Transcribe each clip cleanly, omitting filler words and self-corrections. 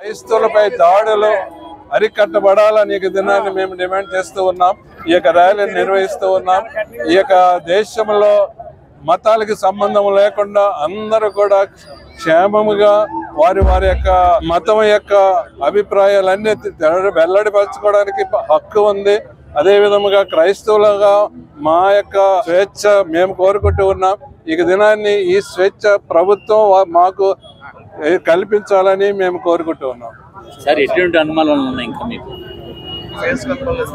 క్రైస్తవులపై దాడులు అరికట్టబడాలని ఈ దినాన్ని మేము డిమాండ్ చేస్తూ ఉన్నాం. ఈ యొక్క ర్యాలీని నిర్వహిస్తూ ఉన్నాం. ఈ యొక్క దేశంలో మతాలకి సంబంధం లేకుండా అందరూ కూడా క్షేమముగా వారి యొక్క మతం యొక్క అభిప్రాయాలన్నీ వెల్లడిపరచుకోవడానికి హక్కు ఉంది. అదే విధముగా క్రైస్తవులుగా మా యొక్క స్వేచ్ఛ మేము కోరుకుంటూ ఉన్నాం. ఈ దినాన్ని ఈ స్వేచ్ఛ ప్రభుత్వం మాకు కల్పించాలని మేము కోరుకుంటూ ఉన్నాం. సార్ ఎటువంటి అనుమానాలు ఉన్నాయి ఇంకా మీకు?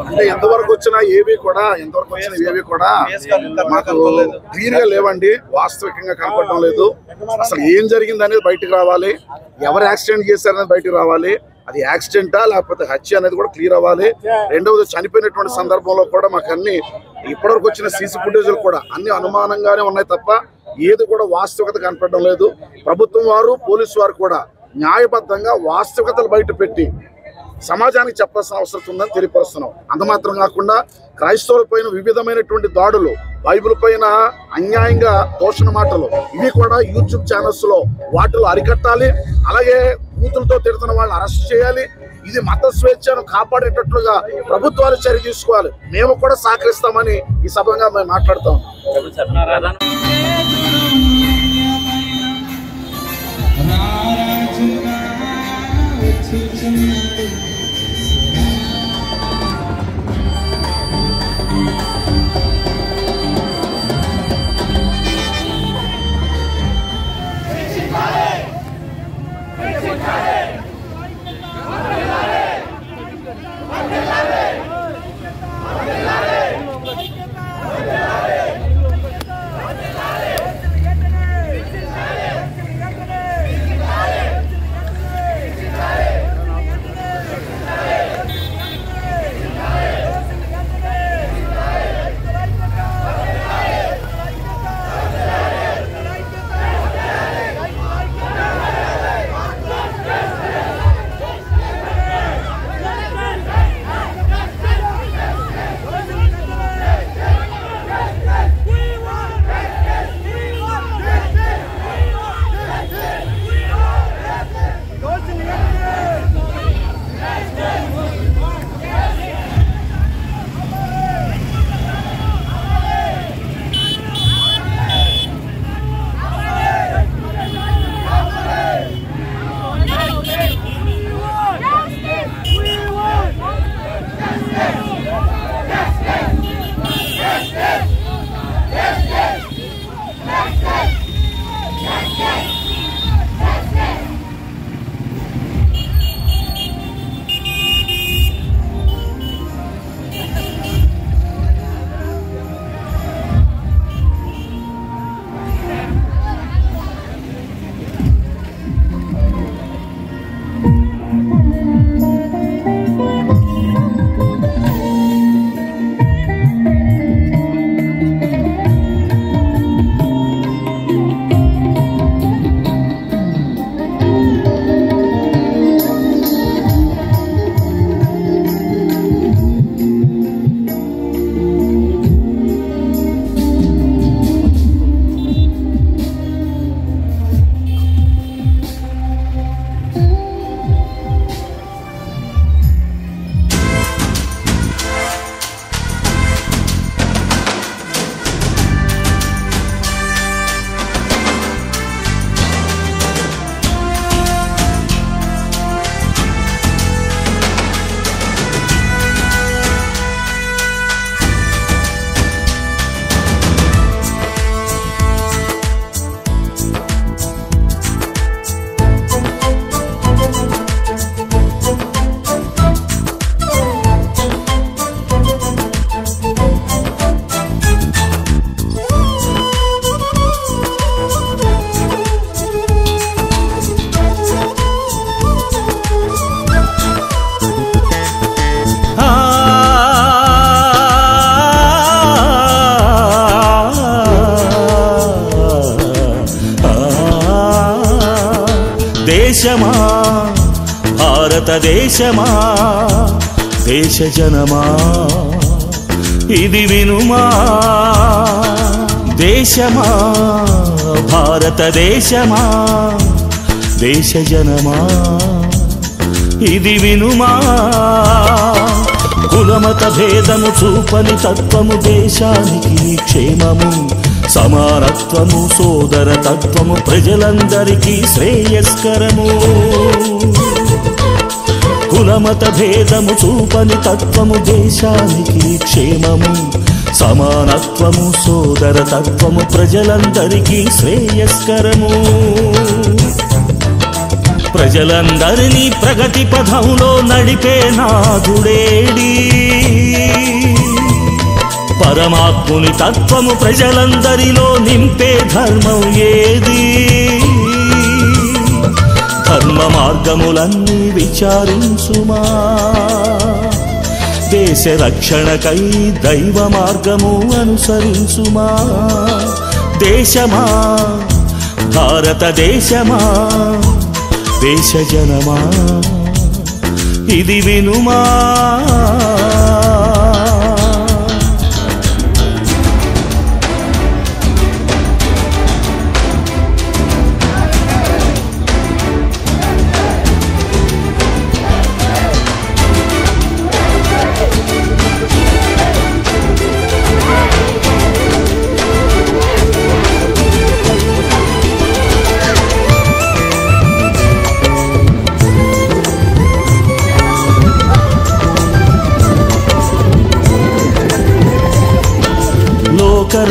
అంటే ఎంతవరకు వచ్చినా ఏవి కూడా మాకు క్లియర్ గా లేవండి. వాస్తవికంగా కనపడడం లేదు. అసలు ఏం జరిగింది అనేది బయటకు రావాలి. ఎవరు యాక్సిడెంట్ చేశారనేది బయటకు రావాలి. అది యాక్సిడెంటా లేకపోతే హత్య అనేది కూడా క్లియర్ అవ్వాలి. రెండవది చనిపోయినటువంటి సందర్భంలో కూడా మాకు అన్ని ఇప్పటివరకు వచ్చిన సీసీ ఫుటేజ్లు కూడా అన్ని అనుమానంగానే ఉన్నాయి తప్ప ఏది కూడా వాస్తవికత కనపడడం లేదు. ప్రభుత్వం వారు పోలీసు వారు కూడా న్యాయబద్ధంగా వాస్తవికతలు బయట పెట్టి సమాజానికి చెప్పాల్సిన అవసరం ఉందని తెలియపరుస్తున్నాం. అంత మాత్రం కాకుండా క్రైస్తవుల పైన వివిధమైనటువంటి దాడులు, బైబిల్ పైన అన్యాయంగా దోషణ మాటలు ఇవి కూడా యూట్యూబ్ ఛానల్స్ లో వాటిలో అరికట్టాలి. అలాగే బూతులతో తిడుతున్న వాళ్ళని అరెస్ట్ చేయాలి. ఇది మత స్వేచ్ఛను కాపాడేటట్లుగా ప్రభుత్వాలు చర్య తీసుకోవాలి. మేము కూడా సహకరిస్తామని ఈ సభగా మేము మాట్లాడుతాం. దేశమా భారతదేశమా దేశజనమా ఇది వినుమా దేశమా భారతదేశమా దేశజనమా ఇది వినుమా కులమత భేదము చూపని తత్వము దేశానికి క్షేమము సమానత్వము సోదర తత్వము ప్రజలందరికీ శ్రేయస్కరము కులమత భేదము చూపని తత్వము దేశానికి క్షేమము సమానత్వము సోదర తత్వము ప్రజలందరికీ శ్రేయస్కరము ప్రజలందరినీ ప్రగతి పథంలో నడిపే నాథుడేడి పరమాత్ముని తత్వము ప్రజలందరిలో నింపే ధర్మం ఏది ధర్మ మార్గములన్నీ విచారించుమా దేశ రక్షణకై దైవ మార్గము అనుసరించుమా దేశమా భారతదేశమా దేశ జనమా ఇది వినుమా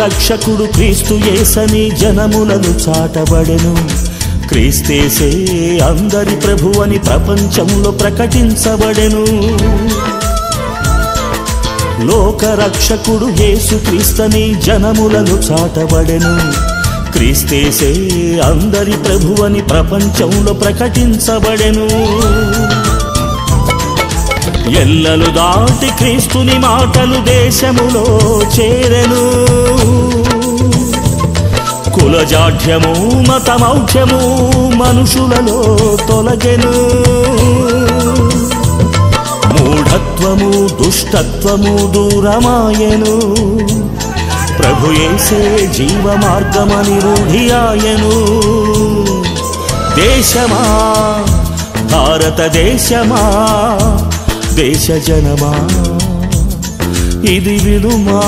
రక్షకుడు క్రీస్తు యేసని జనములను చాటబడెను క్రీస్తేసే అందరి ప్రభువని ప్రపంచంలో ప్రకటించబడెను లోక రక్షకుడు యేసు క్రీస్తని జనములను చాటబడెను క్రీస్తేసే అందరి ప్రభువని ప్రపంచంలో ప్రకటించబడెను ఎల్లలు దాటి క్రీస్తుని మాటలు దేశములో చేరెను కులజాఢ్యము మతమౌఢ్యము మనుషులలో తొలగెను మూఢత్వము దుష్టత్వము దూరమాయెను ప్రభు యేసే జీవ మార్గమని రూఢియాయెను దేశమా భారతదేశమా దేశ జనమా ఇది వినుమా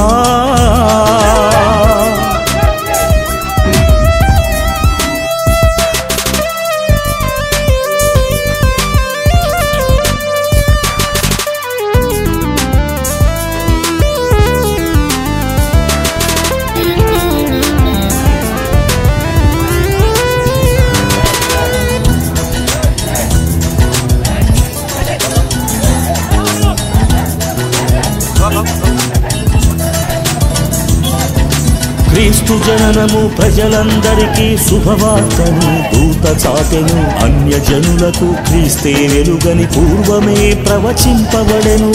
క్రీస్తు జననము ప్రజలందరికీ శుభవార్తను దూత చాటెను అన్యజనులకు క్రీస్తే వెలుగని పూర్వమే ప్రవచింపబడెను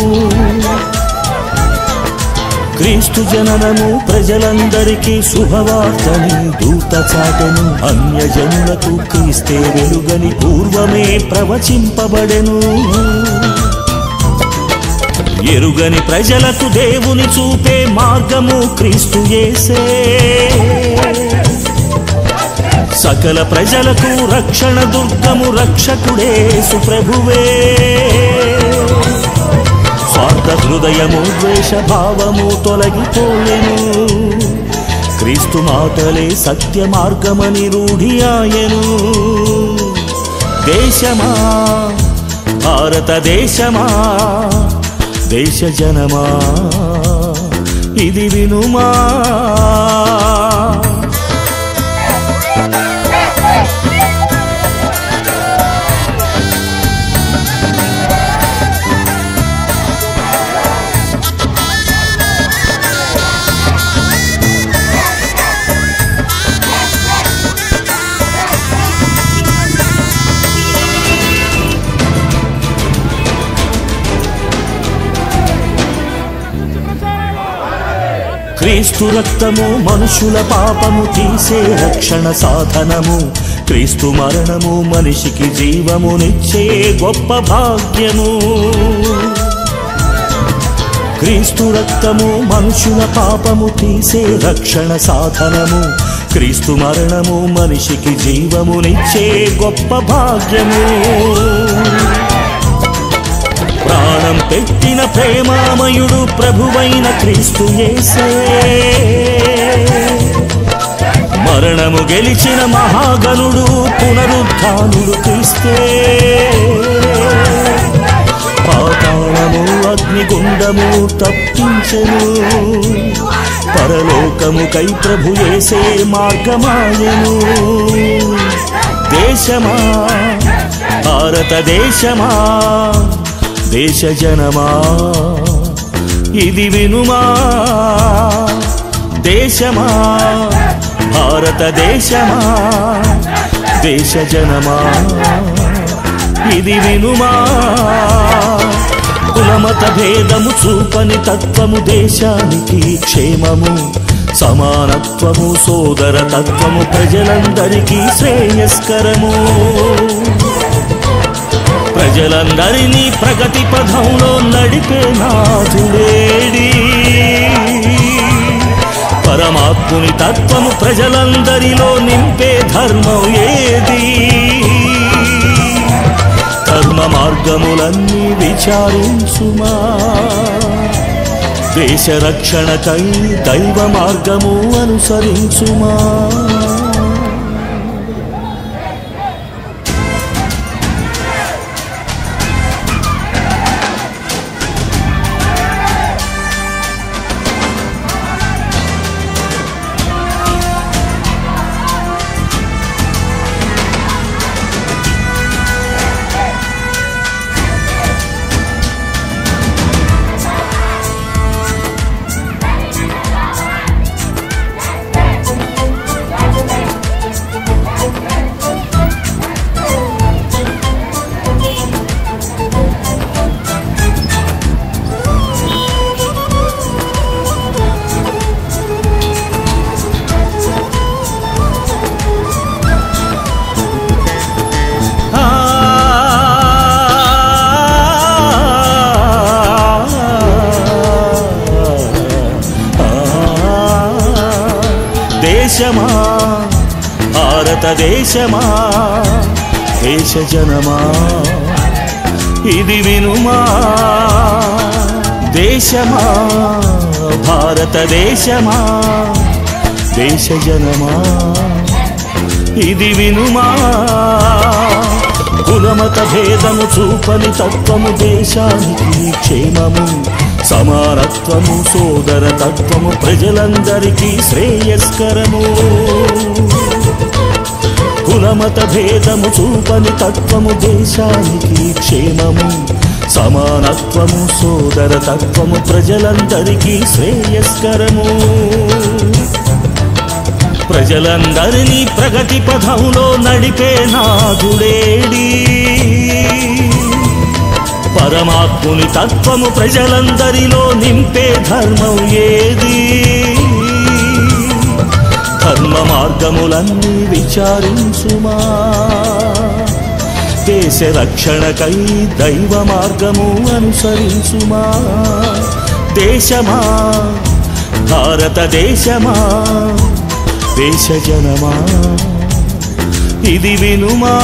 క్రీస్తు జననము ప్రజలందరికీ శుభవార్తని దూత చాటెను అన్యజనులకు క్రీస్తే వెలుగని పూర్వమే ప్రవచింపబడెను ఎరుగని ప్రజలకు దేవుని చూపే మార్గము క్రీస్తు యేసే సకల ప్రజలకు రక్షణ దుర్గము రక్షకుడే సుప్రభువే స్వార్థ హృదయము ద్వేష భావము తొలగిపోయెను క్రీస్తు మాటలే సత్య మార్గమని రూఢియాయెను దేశమా భారతదేశమా దేశ జనమా ఇది వినుమా క్రీస్తు రక్తము మనుషుల పాపము తీసే రక్షణ సాధనము క్రీస్తు మరణము మనిషికి జీవమునిచ్చే గొప్ప భాగ్యము క్రీస్తు రక్తము మనుషుల పాపము తీసే రక్షణ సాధనము క్రీస్తు మరణము మనిషికి జీవమునిచ్చే గొప్ప భాగ్యము ప్రాణం పెట్టిన ప్రేమామయుడు ప్రభువైన క్రీస్తు యేసే, మరణము గెలిచిన మహాగణుడు పునరుద్ధానుడు క్రీస్తే. పాతాళము అగ్నిగుండము తప్పించెను, పరలోకముకై ప్రభు యేసే మార్గమాయెను. దేశమా భారతదేశమా దేశ జనమా ఇది వినుమా, దేశమా భారతదేశమా దేశ జనమా ఇది వినుమా. కులమత భేదము చూపని తత్వము దేశానికి క్షేమము, సమానత్వము సోదర తత్వము ప్రజలందరికీ శ్రేయస్కరము. ప్రజలందరినీ ప్రగతి పథంలో నడిపే నాథుడేడి, పరమాత్ముని తత్వము ప్రజలందరిలో నింపే ధర్మం ఏది. ధర్మ మార్గములన్నీ విచారించుమా, దేశ రక్షణకై దైవ మార్గము అనుసరించుమా. దేశమా భారతదేశమా దేశ జనమా ఇది వినుమా. దేశమా భారతదేశమా దేశ జనమా ఇది వినుమా. కులమత భేదము చూపని తత్వము దేశానికి క్షేమము, సమానత్వము సోదర తత్వము ప్రజలందరికీ శ్రేయస్కరము. కులమత భేదము చూపని తత్వము దేశానికి క్షేమము, సమానత్వము సోదర తత్వము ప్రజలందరికీ శ్రేయస్కరము. ప్రజలందరినీ ప్రగతి పథంలో నడిపే నాథుడేడి, పరమాత్ముని తత్వము ప్రజలందరిలో నింపే ధర్మం ఏది. ధర్మ మార్గములన్నీ విచారించుమా, దేశ రక్షణకై దైవ మార్గము అనుసరించుమా. దేశమా భారతదేశమా దేశ జనమా ఇది వినుమా.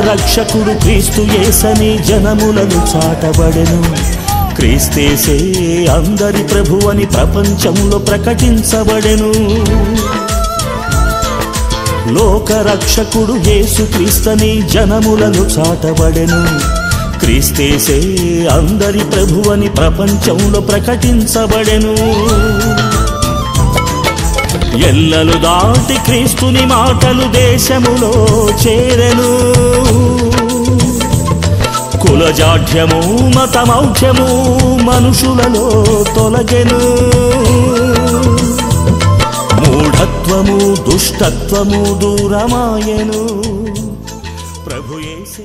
రక్షకుడు క్రీస్తు యేసని జనములను చాటబడెను. క్రీస్తేసే అందరి ప్రభువని ప్రపంచంలో ప్రకటించబడెను. లోక రక్షకుడు యేసు క్రీస్తని జనములను చాటబడెను. క్రీస్తేసే అందరి ప్రభువని ప్రపంచంలో ప్రకటించబడెను. ఎల్లలు దాటి క్రీస్తుని మాటలు దేశములో చేరెను. కులజాఢ్యము మతమౌఢ్యము మనుషులలో తొలగెను. మూఢత్వము దుష్టత్వము దూరమాయెను. ప్రభు యేసే